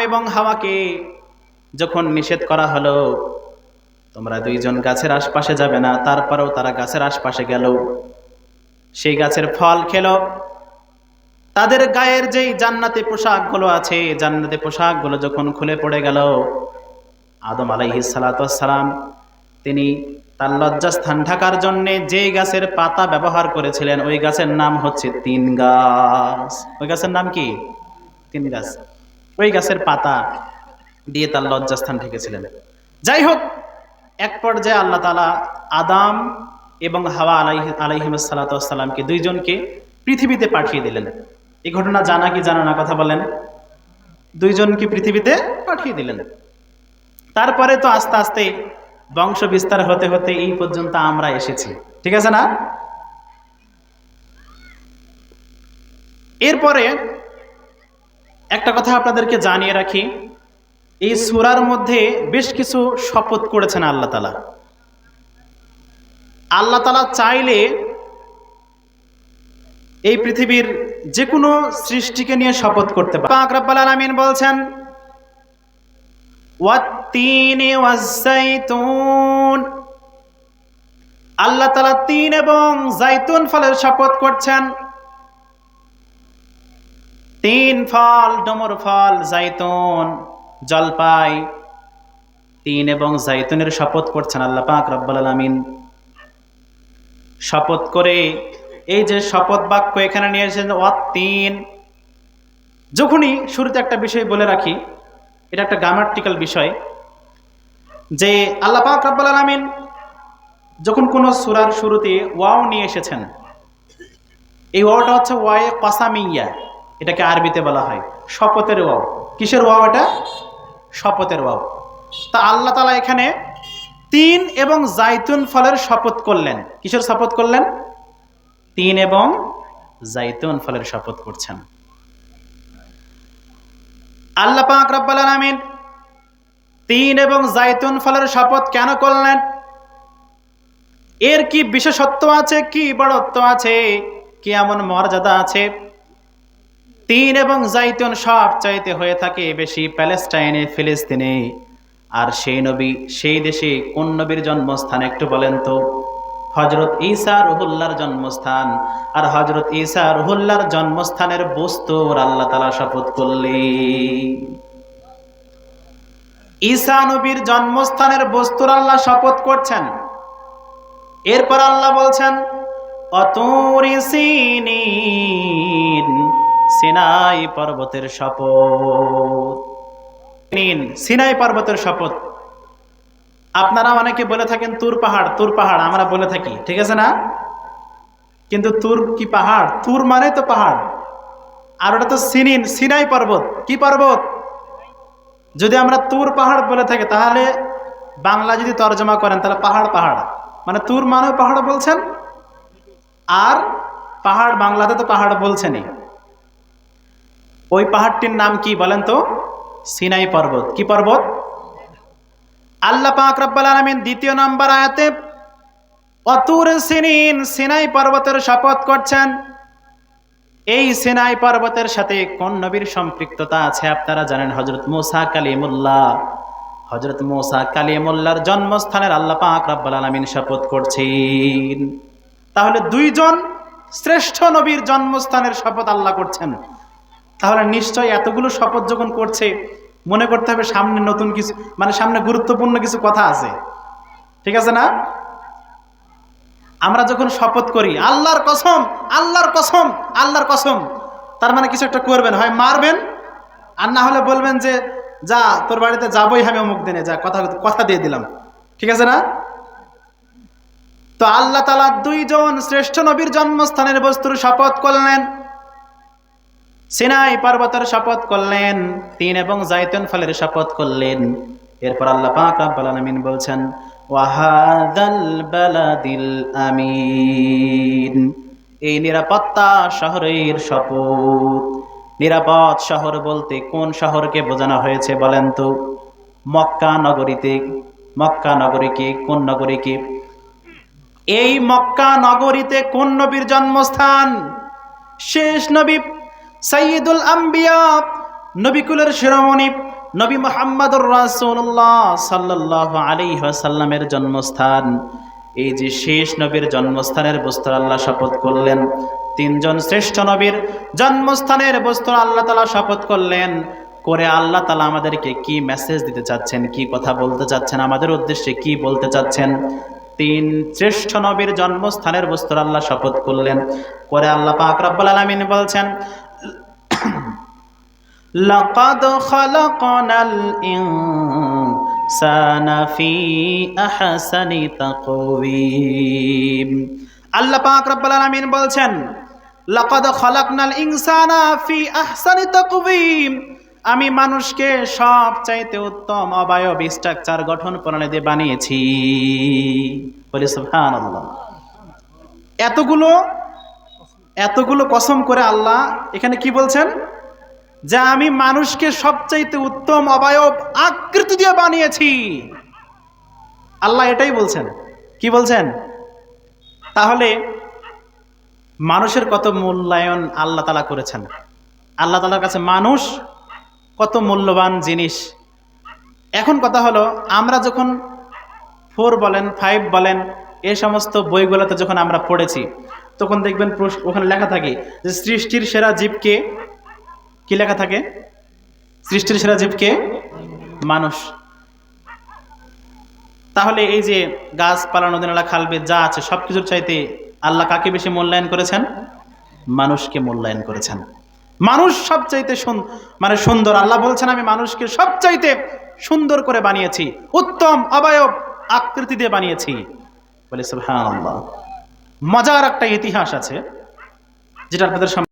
এবং হাওয়াকে যখন নিষেধ করা হলো তোমরা দুইজন গাছের আশপাশে যাবে না, তারপরেও তারা গাছের আশপাশে গেল, সেই গাছের ফল খেলো। তাদের গায়ের যেই জান্নাতি পোশাকগুলো আছে, জান্নাতি পোশাকগুলো যখন খুলে পড়ে গেল, আদম আলাইহিস সালাতু ওয়াস সালাম তিনি তার লজ্জাস্থান ঢাকার জন্য যে গাছের পাতা ব্যবহার করেছিলেন ওই গাছের নাম হচ্ছে তিন গাছ। ওই গাছের নাম কি? তিন গাছ। ওই গাছের পাতা দিয়ে তার লজ্জাস্থান ঢেকেছিলেন। যাই হোক, এক পর্যায়ে আল্লাহ তাআলা আদম এবং হাওয়া আলাইহিস সালাতু ওয়াস সালামকে দুইজনকে পৃথিবীতে পাঠিয়ে দিলেন। এই ঘটনা জানা কি জানা না কথা বলেন? দুইজনকে পৃথিবীতে পাঠিয়ে দিলেন। তারপরে তো আস্তে আস্তে বংশ বিস্তার হতে হতে এই পর্যন্ত আমরা এসেছি, ঠিক আছে না? এরপরে একটা কথা আপনাদেরকে জানিয়ে রাখি, এই সূরার মধ্যে বেশ কিছু শপথ করেছেন আল্লাহ তাআলা। আল্লাহ তাআলা চাইলে এই পৃথিবীর যে কোনো সৃষ্টিকে নিয়ে শপথ করতে পারেন। পাক রব্বুল আলামিন বলছেন ওয়াত-তিনি ওয়াজ-যাইতুন, আল্লাহ তাআলা তিন এবং জাইতুন ফলের শপথ করছেন। তিন ফল, ডমর ফল, জাইতুন, জলপাই, তিন এবং জাইতুনের শপথ করছেন আল্লাহ পাক রব্বুল আলামিন। শপথ করে এই যে শপথ বাক্য এখানে নিয়ে এসেছেন ওয়াত-তিন, যখনই শুরুতে একটা বিষয় বলে রাখি, এটা একটা গ্রামাটিক্যাল বিষয়, যে আল্লাহ পাক রব্বুল আলামিন যখন কোন সূরার শুরুতে ওয়াও নিয়ে এসেছেন, এই ওয়াওটা হচ্ছে ওয়ায়ে কাসামিয়া, এটাকে আরবিতে বলা হয় শপথের ওয়াও। কিসের ওয়াও এটা? শপথের ওয়াও। তা আল্লাহ তাআলা এখানে তিন এবং জাইতুন ফলের শপথ করলেন। কিসের শপথ করলেন? তিন এবং জাইতুন ফলের শপথ করছেন। আল্লাহ পাক রব্বুল আলামিন তিন এবং জাইতুন ফলের শপথ কেন করলেন? এর কি বিশেষত্ব আছে, কি বড়ত্ব আছে, কি এমন মর্যাদা আছে? তিন এবং জাইতুন সব চাইতে হয়ে থাকে বেশি প্যালেস্টাইনে, ফিলিস্তিনে। আর সেই নবী সেই দেশে কোন নবীর জন্মস্থান একটু বলেন তো? হযরত ঈসা রুহুল্লাহর জন্মস্থান। আর হযরত ঈসা রুহুল্লাহর জন্মস্থানের বস্তুর আল্লাহ তাআলা শপথ করলেন। ঈসা নবীর জন্মস্থানের বস্তুর আল্লাহ শপথ করছেন। এরপর আল্লাহ বলছেন অতুরি সিনিন, সিনাই পর্বতের শপথ। সিনাই পর্বতের শপথ। আপনারা অনেকে বলে থাকেন তুর পাহাড়, তুর পাহাড় আমরা বলে থাকি, ঠিক আছে না? কিন্তু তুর কি পাহাড়? তুর মানে তো পাহাড়, আর ওটা তো সিনিন, সিনাই পর্বত। কি পর্বত? যদি আমরা তুর পাহাড় বলে থাকি তাহলে বাংলা যদি তর্জমা করেন তাহলে পাহাড় পাহাড় মানে তুর মানে পাহাড় বলছেন, আর পাহাড় বাংলাতে তো পাহাড় বলছেনই। ওই পাহাড়টির নাম কি বলেন তো? সিনাই পর্বত। কি পর্বত? আল্লাহ পাক রব্বুল আলামিন দ্বিতীয় নম্বর আয়াতে অতুর সিনিন, সিনাই পর্বতের শপথ করছেন। এই সিনাই পর্বতের সাথে কোন নবীর সম্পৃক্ততা আছে আপনারা জানেন? হযরত মূসা কালিমুল্লাহ। হযরত মূসা কালিমুল্লাহর জন্মস্থানের আল্লাহ পাক রব্বুল আলামিন শপথ করছেন। তাহলে দুইজন শ্রেষ্ঠ নবীর জন্মস্থানের শপথ আল্লাহ করছেন। তাহলে নিশ্চয় এতগুলো শপথ যখন করছে, মনে করতে হবে সামনে নতুন কিছু, মানে সামনে গুরুত্বপূর্ণ কিছু কথা আছে, ঠিক আছে না? আমরা যখন শপথ করি আল্লাহর কসম, আল্লাহর কসম, আল্লাহর কসম, তার মানে কিছু একটা করবেন, হয় মারবেন আর না হলে বলবেন যে যা তোর বাড়িতে যাবোই আমি অমুক দিনে, যা কথা দিয়ে দিলাম, ঠিক আছে না? তো আল্লাহ তাআলা দুইজন শ্রেষ্ঠ নবীর জন্মস্থানের বস্তুর শপথ করলেন, সিনাই পর্বতের শপথ করলেন, তিন এবং জাইতুন ফলের শপথ করলেন। এরপর আল্লাহ পাক রব্বুল আলামিন বলছেন ওয়াহাদাল বালাদিল আমিন, এই নিরাপত্তা শহরের শপথ। নিরাপদ শহর বলতে কোন শহরকে বোঝানো হয়েছে বলেন তো? মক্কা নগরীতে। মক্কা নগরীকে, কোন নগরীকে? এই মক্কা নগরীতে কোন নবীর জন্মস্থান? শেষ নবী সাইয়্যিদুল আম্বিয়া নবিকুলের শিরোমণি নবী মুহাম্মদুর রাসূলুল্লাহ সাল্লাল্লাহু আলাইহি ওয়াসাল্লামের জন্মস্থান, এই যে শেষ নবীর জন্মস্থানের বস্তুর আল্লাহ শপথ করলেন। তিনজন শ্রেষ্ঠ নবীর জন্মস্থানের বস্তুর আল্লাহ তাআলা শপথ করলেন। করে আল্লাহ তাআলা আমাদেরকে কি মেসেজ দিতে চাচ্ছেন, কি কথা বলতে চাচ্ছেন, আমাদের উদ্দেশ্যে কি বলতে চাচ্ছেন? তিন শ্রেষ্ঠ নবীর জন্মস্থানের বস্তুর আল্লাহ শপথ করলেন। করে আল্লাহ পাক রব্বুল আলামিন বলছেন, লাকাদ খালাকনাল ইনসানা ফি আহসানি তাকওয়িম। আল্লাহ পাক রব্বুল আলামিন বলছেন, লাকাদ খালাকনাল ইনসানা ফি আহসানি তাকওয়িম, আমি মানুষকে সবচাইতে উত্তম অবয়ব স্ট্রাকচার গঠন প্রণালী দিয়ে বানিয়েছি। বলি সুবহানাল্লাহ। এতগুলো কসম করে আল্লাহ এখানে কি বলছেন? যে আমি মানুষকে সবচাইতে উত্তম অবয়ব আকৃতি দিয়ে বানিয়েছি। আল্লাহ এটাই বলছেন। কি বলছেন? তাহলে মানুষের কত মূল্যায়ন আল্লাহ তাআলা করেছেন। আল্লাহ তাআলার কাছে মানুষ কত মূল্যবান জিনিস। এখন কথা হলো, আমরা যখন 4 বলেন 5 বলেন এই সমস্ত বইগুলোতে যখন আমরা পড়েছি, তখন দেখবেন ওখানে লেখা থাকে যে সৃষ্টির সেরা জীবকে, কি লেখা থাকে? সৃষ্টির সেরা জীবকে মানুষ। তাহলে এই যে গাছপালা, নদী নালা, খালবিল যা আছে সবকিছুর চাইতে আল্লাহ কাকে বেশি মূল্যায়ন করেছেন? মানুষকে মূল্যায়ন করেছেন। মানুষ সবচাইতে সুন্দর। আল্লাহ বলছেন আমি মানুষকে সবচাইতে সুন্দর করে বানিয়েছি, উত্তম অবয়ব আকৃতি দিয়ে বানিয়েছি। বলে সুবহানাল্লাহ। মজার একটা ইতিহাস আছে যেটা আপনাদের